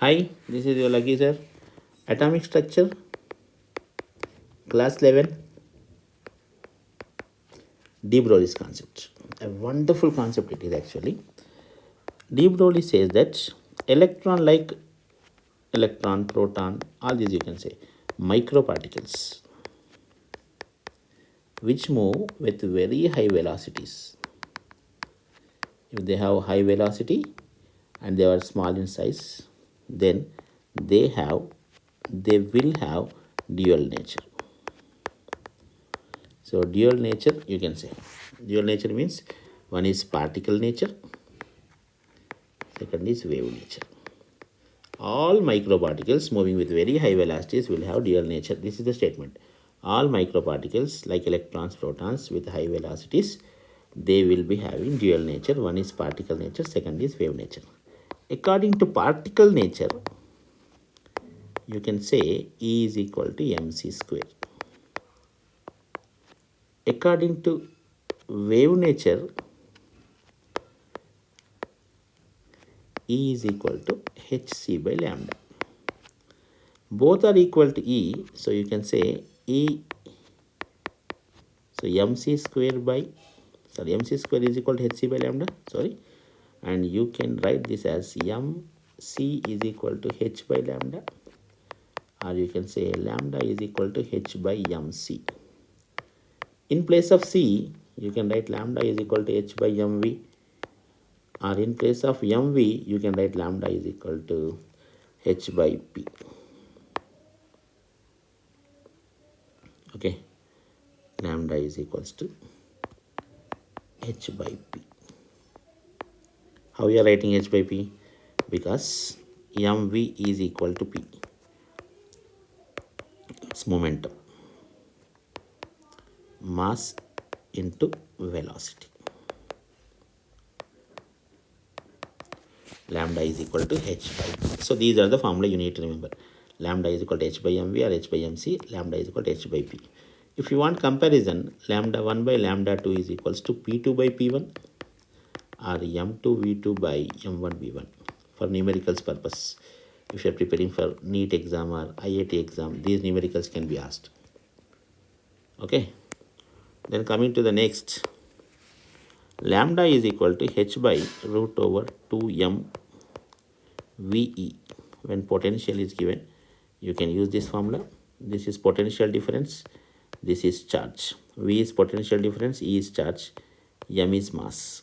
Hi, this is your lucky sir. Atomic structure, class 11, Debroglies concept. A wonderful concept it is actually. Debroglies says that electron like electron, proton, all these you can say, microparticles which move with very high velocities. If they have high velocity and they are small in size, then they will have dual nature. So dual nature you can say. Dual nature means one is particle nature, second is wave nature. All microparticles moving with very high velocities will have dual nature. This is the statement. All microparticles like electrons, protons with high velocities, they will be having dual nature. One is particle nature, second is wave nature. According to particle nature, you can say E is equal to mc square. According to wave nature, E is equal to hc by lambda. Both are equal to E, so you can say E, so mc square is equal to hc by lambda, and you can write this as mc is equal to h by lambda, or you can say lambda is equal to h by mc. In place of c, you can write lambda is equal to h by mv, or in place of mv, you can write lambda is equal to h by p. Okay, lambda is equals to h by p. How we are writing h by p? Because mv is equal to p. It's momentum, mass into velocity. Lambda is equal to h by p. So these are the formula you need to remember. Lambda is equal to h by mv or h by mc. Lambda is equal to h by p. If you want comparison, lambda 1 by lambda 2 is equals to p2 by p1 or m2 v2 by m1 v1 for numericals purpose. If you are preparing for NEET exam or IIT exam, these numericals can be asked. Okay. Then coming to the next, lambda is equal to h by root over 2m VE. When potential is given, you can use this formula. This is potential difference. This is charge. V is potential difference. E is charge. M is mass.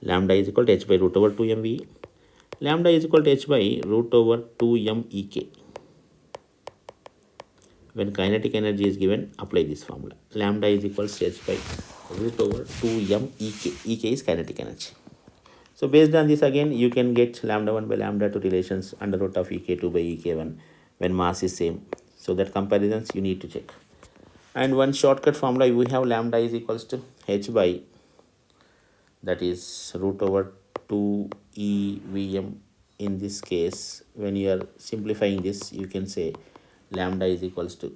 Lambda is equal to h by root over 2m VE. Lambda is equal to h by root over 2m EK. When kinetic energy is given, apply this formula. Lambda is equal to h by root over 2m EK. EK is kinetic energy. So based on this again, you can get lambda 1 by lambda 2 relations under root of EK2 by EK1 when mass is same. So that comparisons you need to check. And one shortcut formula, we have lambda is equals to h by, that is root over 2 EVM. In this case, when you are simplifying this, you can say lambda is equals to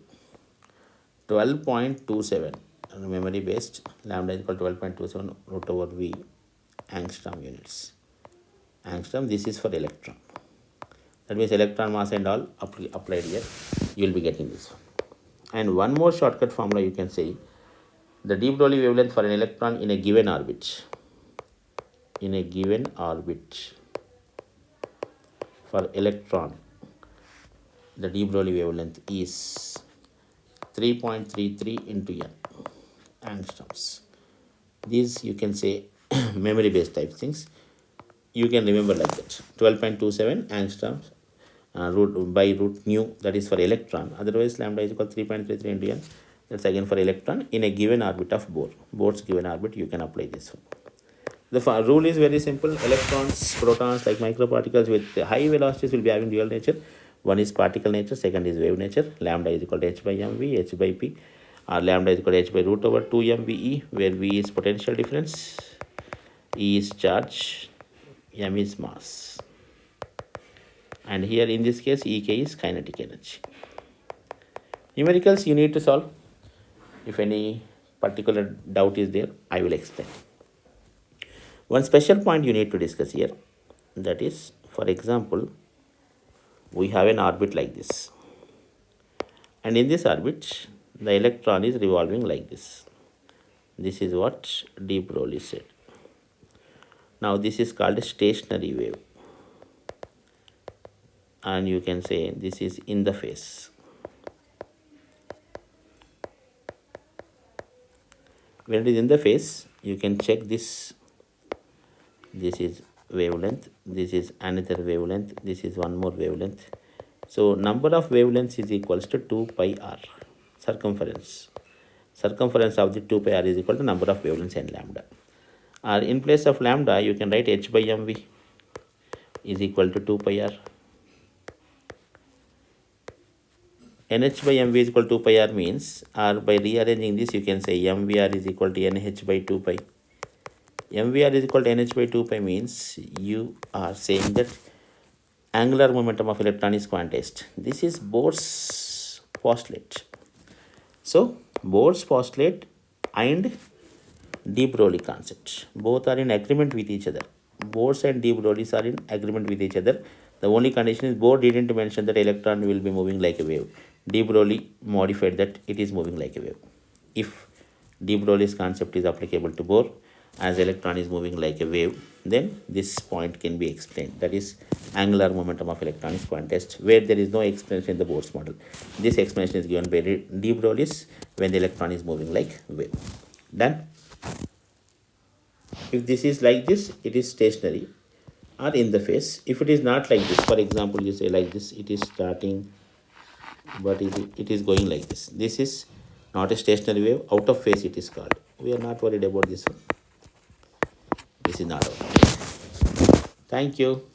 12.27. Memory based, lambda is equal to 12.27 root over V angstrom units. Angstrom, this is for electron. That means electron mass and all applied here. You will be getting this one. And one more shortcut formula you can say, the de Broglie wavelength for an electron in a given orbit. In a given orbit for electron, the de Broglie wavelength is 3.33 into n angstroms. These you can say memory based type things. You can remember like that. 12.27 angstroms root by root nu, that is for electron. Otherwise lambda is equal to 3.33 into n. That's again for electron in a given orbit of Bohr. Bohr's given orbit, you can apply this one. The rule is very simple. Electrons, protons like microparticles with high velocities will be having dual nature. One is particle nature, second is wave nature. Lambda is equal to h by mv, h by p. Lambda is equal to h by root over 2m VE, where V is potential difference, E is charge, m is mass. And here in this case, EK is kinetic energy. Numericals you need to solve. If any particular doubt is there, I will explain. One special point you need to discuss here, that is, for example, we have an orbit like this, and in this orbit the electron is revolving like this. This is what de Broglie said. Now this is called a stationary wave, and you can say this is in the phase. When it is in the phase, you can check this. This is wavelength, this is another wavelength, this is one more wavelength. So number of wavelengths is equals to 2 pi r, circumference of the 2 pi r is equal to number of wavelengths and lambda. Or in place of lambda you can write h by mv is equal to 2 pi r. nh by mv is equal to 2 pi r means, or by rearranging this you can say mvr is equal to nh by 2 pi. mvr is equal to nh by 2 pi means you are saying that angular momentum of electron is quantized. This is Bohr's postulate. So Bohr's postulate and de Broglie concept, both are in agreement with each other. Bohr's and de Broglie's are in agreement with each other. The only condition is Bohr didn't mention that electron will be moving like a wave. De Broglie modified that it is moving like a wave. If de Broglie's concept is applicable to Bohr, as electron is moving like a wave, then this point can be explained. That is, angular momentum of electron is quantized, where there is no explanation in the Bohr's model. This explanation is given by de Broglie's when the electron is moving like wave. Done. If this is like this, it is stationary or in the phase. If it is not like this, for example, you say like this, it is starting, but it is going like this. This is not a stationary wave, out of phase it is called. We are not worried about this one. This is not out of phase. Thank you.